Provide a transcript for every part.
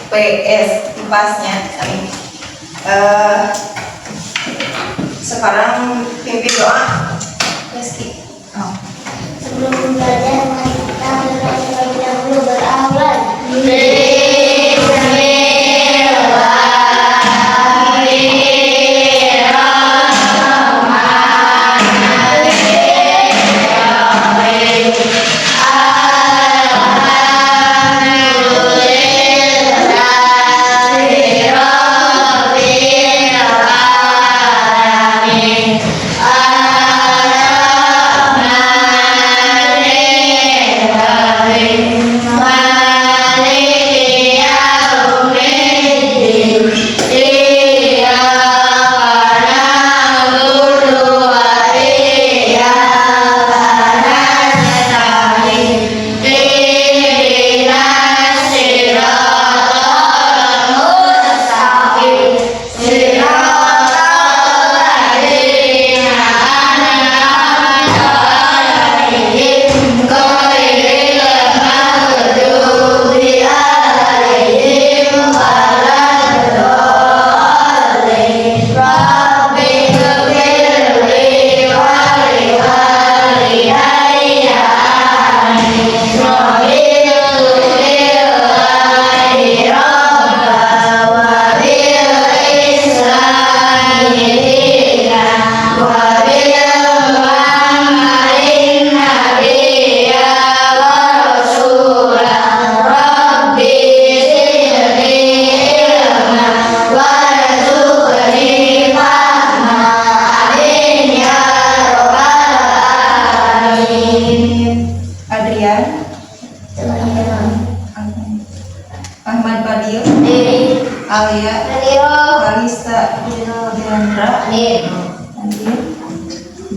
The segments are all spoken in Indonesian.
PS kipasnya. Sekarang pimpin doa. Meski. Sebelum belajar, mari kita berdoa terlebih dahulu berawal. Ahmad Fadil, Alia, Kalista, Diandra,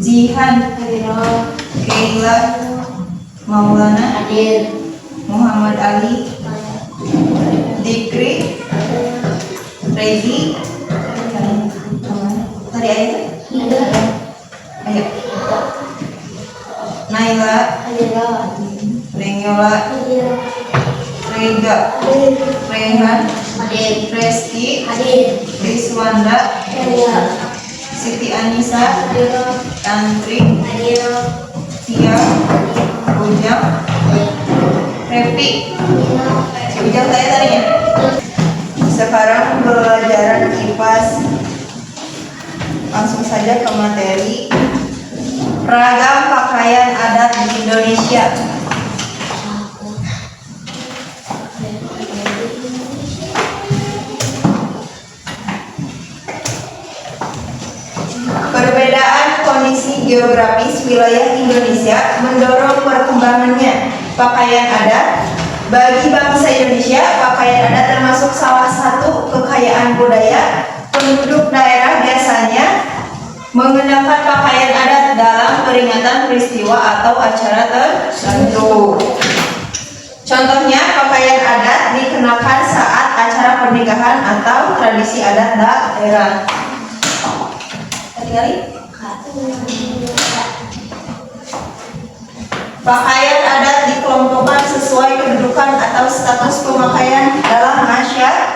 Jihan, Keila, Maulana, Muhammad Ali, Dikri, Regi, tadi ayo, Naila, Rengyola, Rega, Rehan, Reski, Rizwanda, Siti Anissa, Tantri, Tia, Ujang, Repi, Ujang saya tadinya. Sekarang pelajaran IPAS. Langsung saja ke materi. Ragam pakaian adat di Indonesia. Perbedaan kondisi geografis wilayah Indonesia mendorong perkembangannya pakaian adat. Bagi bangsa Indonesia, pakaian adat termasuk salah satu kekayaan budaya. Penduduk daerah biasanya mengenakan pakaian adat dalam peringatan peristiwa atau acara tertentu. Contohnya, pakaian adat dikenakan saat acara pernikahan atau tradisi adat daerah. Pakaian adat dikelompokkan sesuai kedudukan atau status pemakaian dalam masyarakat.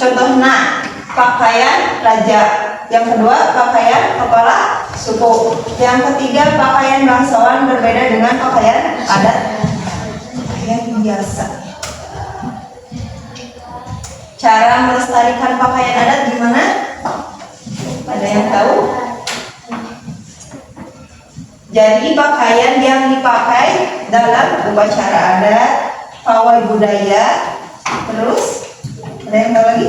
Contohnya, pakaian raja. Yang kedua, pakaian kepala suku. Yang ketiga, pakaian bangsawan berbeda dengan pakaian adat. Pakaian biasa. Cara melestarikan pakaian adat gimana? Ada yang tahu? Jadi pakaian yang dipakai dalam upacara adat, pawai budaya, terus ada yang tahu lagi?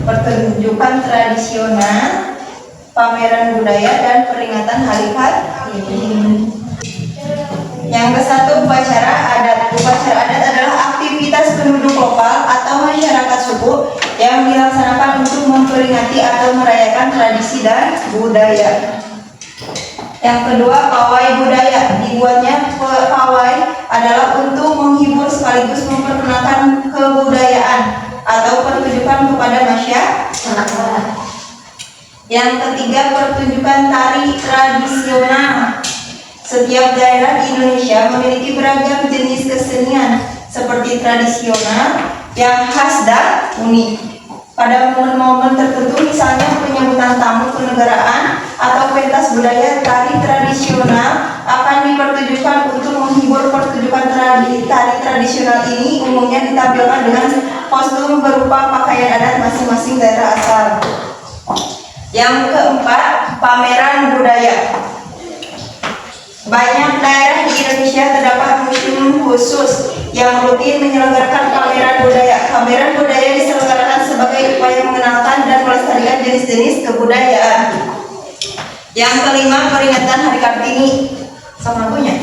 Pertunjukan tradisional, pameran budaya, dan peringatan hari kartini. Yang ke-1, upacara adat. Upacara adat adalah aktivitas penduduk lokal atau masyarakat suku yang dilaksanakan untuk memperingati atau merayakan tradisi dan budaya. Yang kedua, pawai budaya. Dibuatnya pawai adalah untuk menghibur sekaligus memperkenalkan kebudayaan atau pertunjukan kepada masyarakat. Yang ketiga, pertunjukan tari tradisional. Setiap daerah di Indonesia memiliki beragam jenis kesenian seperti tradisional, yang khas dan unik. Pada momen-momen tertentu, misalnya penyambutan tamu kenegaraan atau pentas budaya, tari tradisional akan dipertunjukkan untuk menghibur. Pertunjukan tari tradisional ini umumnya ditampilkan dengan kostum berupa pakaian adat masing-masing daerah asal. Yang keempat, pameran budaya. Banyak daerah di Indonesia terdapat museum khusus yang rutin menyelenggarakan pameran budaya. Pameran budaya diselenggarakan sebagai upaya mengenalkan dan melestarikan jenis-jenis kebudayaan. Yang kelima, peringatan Hari Kartini. Sama lagunya.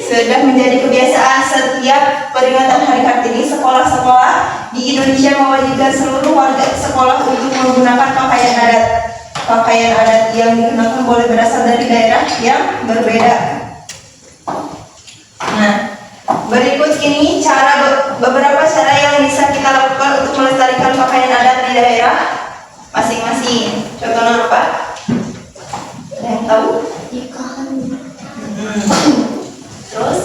Sudah menjadi kebiasaan setiap peringatan Hari Kartini, sekolah-sekolah di Indonesia mewajibkan seluruh warga sekolah untuk menggunakan pakaian adat. Pakaian adat yang digunakan boleh berasal dari daerah yang berbeda. Nah, berikut ini beberapa cara yang bisa kita lakukan untuk melestarikan pakaian adat di daerah masing-masing. Contohnya apa? Ada yang tahu? Nikahan. Terus?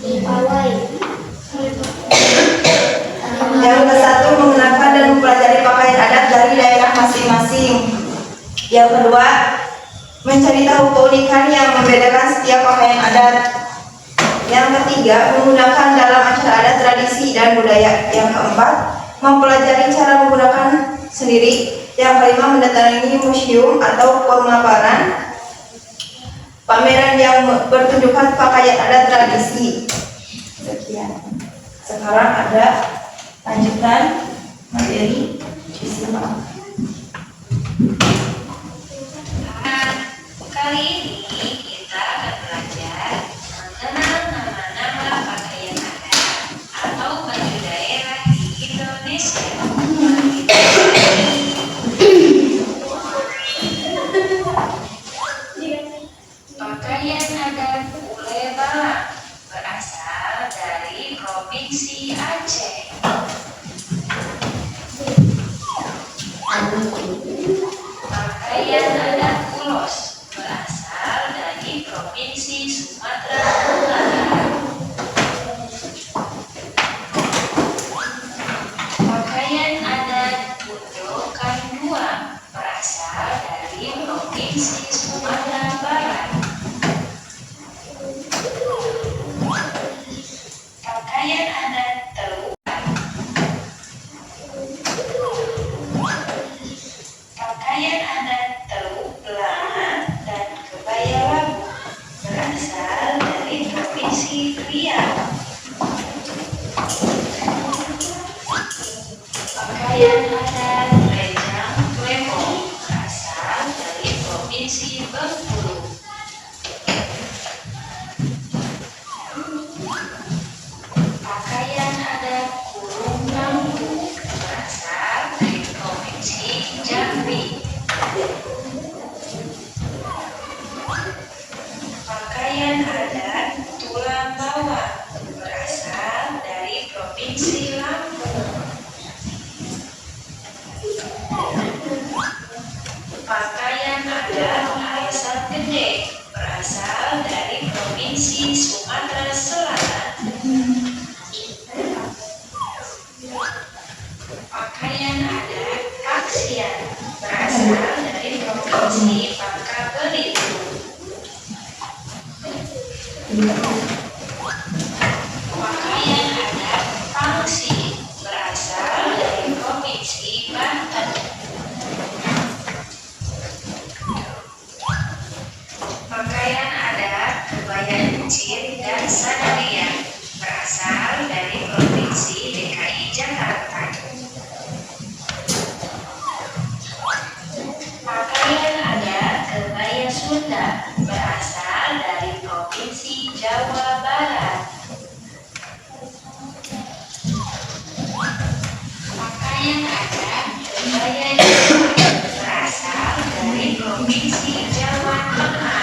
Pawai. Yang ke-1, mengenakan dan mempelajari pakaian adat dari daerah masing-masing. Yang kedua, mencari tahu keunikan yang membedakan setiap pakaian adat. Yang ketiga, menggunakan dalam acara adat, tradisi, dan budaya. Yang keempat, mempelajari cara menggunakan sendiri. Yang kelima, mendatangi museum atau pemaparan pameran yang bertunjukkan pakaian adat tradisi. Sekian. Sekarang ada lanjutan materi disimak. Kali ini kita akan belajar mengenal nama-nama pakaian adat atau baju daerah di Indonesia. Pakaian adat Bule Balang berasal dari Provinsi Aceh. Pakaian adat Ulos berasal dari Provinsi Sumatera Utara. Pakaian adat Bundo Kanduang berasal dari Provinsi Sumatera Barat. Pakaian adat Teluan. Pakaian adat Teluk Belangan dan Kebaya Labu berasal dari Provinsi Riau. Pakaian adat Rejang Klempong berasal dari Provinsi Bengkulu. Pakaian adat Kulung Nampu berasal dari Provinsi Jambi. Pakaian adat Tulang Bawang berasal dari Provinsi Lampung. Pakaian adat Aisan Gede berasal dari Provinsi Sumatera Selatan. Pakaian adat Paksian berasal dari Provinsi Bangka Belitung. Pakaian adat Pangsi berasal dari Provinsi Banten. Pakaian adat Kebaya Encir dan Sadaria berasal dari Provinsi DKI Jakarta. Pakaian adat Kebaya Sunda berasal dari Provinsi Jawa Barat. Pakaian adat Kebaya Jawa berasal dari Provinsi Jawa Tengah.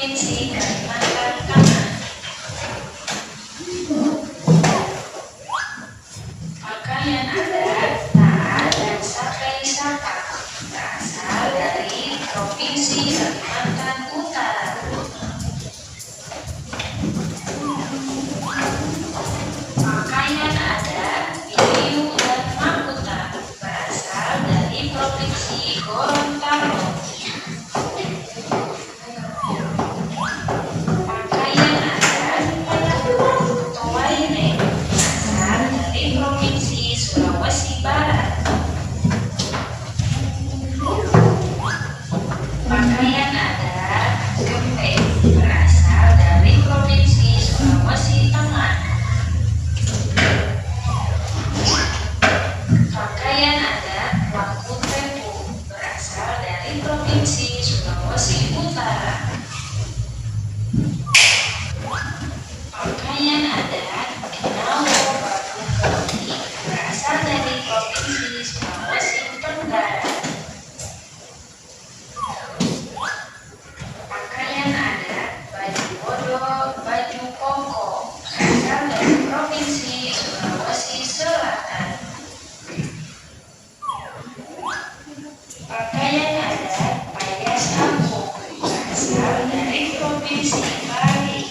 Provinsi Kalimantan Tengah. Pakaian adat, taat, dan sakai saka berasal dari Provinsi Kalimantan Utara. Pakaian adat Biniu dan Makuta berasal dari Provinsi Gorontalo. Pakaian adat Towaine berasal dari Provinsi Sulawesi Barat. Pakaian adat Gempek berasal dari Provinsi Sulawesi Tengah. Pakaian adat Waku Tepu berasal dari Provinsi Sulawesi Utara. Pakaian adat Inawo Bakukoni berasal dari Provinsi Sulawesi Tenggara. Pakaian adat Baju Bodo, Baju Koko berasal dari Provinsi Sulawesi Selatan. Pakaian adat Payas Kampung berasal dari Provinsi Bali.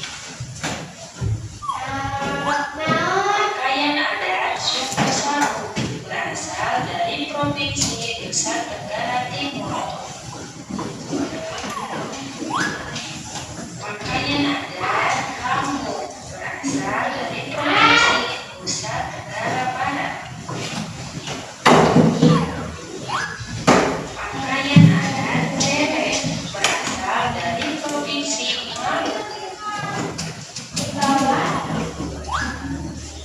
Pakaian adat Suku Saku berasal dari Provinsi Nusa Tenggara Timur. Pakaian adat Kambu berasal dari Provinsi Nusa Tenggara Barat. Pakaian adat Tere berasal dari Provinsi Maluku.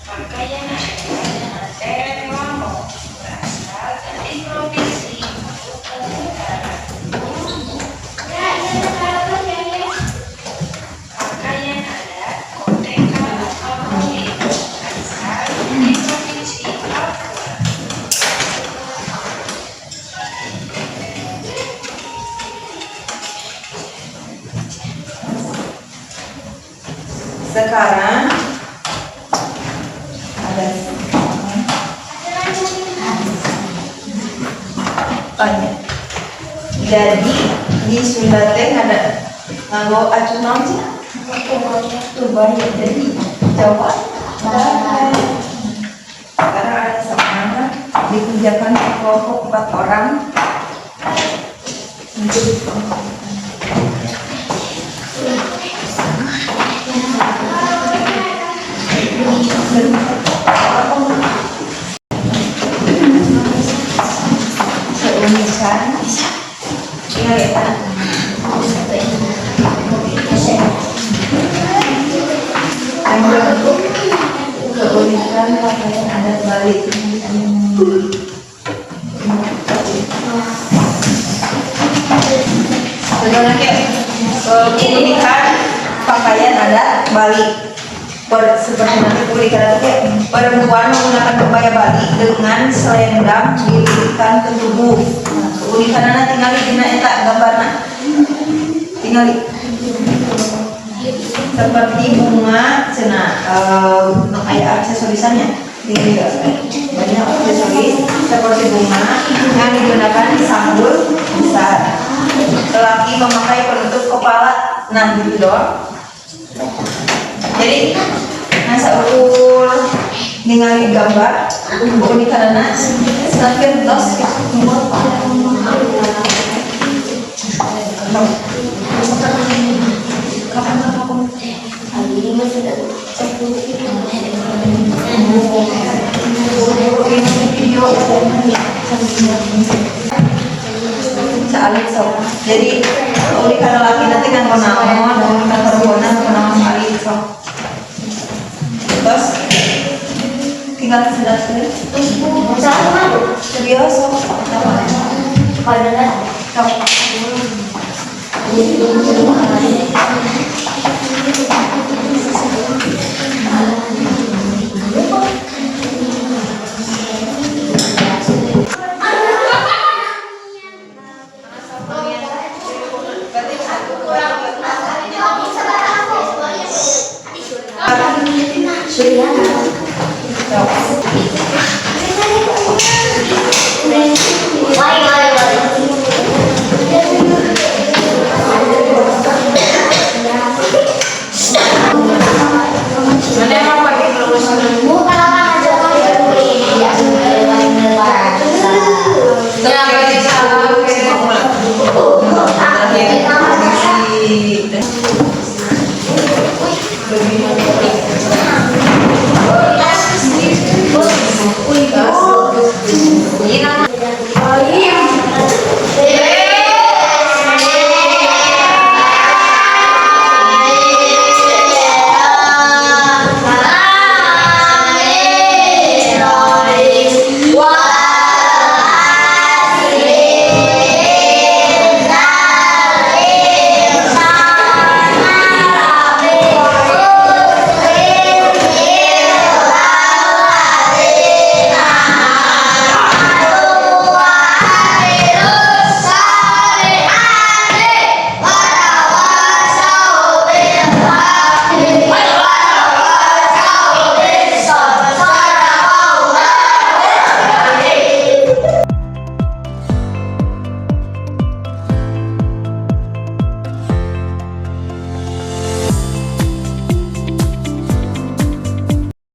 Pakaian adat Tere Lamo berasal dari Provinsi Maluku Utara. Pakaian adat Koteka atau Bali berasal dari Provinsi Papua. Sekarang ada banyak. Jadi di Sunda teh ada nganggo acunan sih. Tuh banyak jadi Jawa. Sekarang ada seorang dikerjakan kelompok 4 orang. Seunisan ya, keunikan pakaian adat Bali. Sebenarnya keunikan pakaian adat Bali. Seperti nanti kuliah perempuan menggunakan kebaya Bali dengan selendang dililitkan ke tubuh. Keunikan anak tinggal di eta gambarna. Tinggal seperti bunga cenah aya aksesorisannya. Banyak aksesoris seperti bunga yang digunakan di sanggul besar. Lelaki memakai penutup kepala, nah gitu doang. Jadi nasa ukur ningali gambar keunikan anak semakin tos jadi keunikan lelaki nanti kan kenaon, keunikan perempuan kenaon sekali terus tinggal sedang sendiri biasa padahal Suryana. Sok,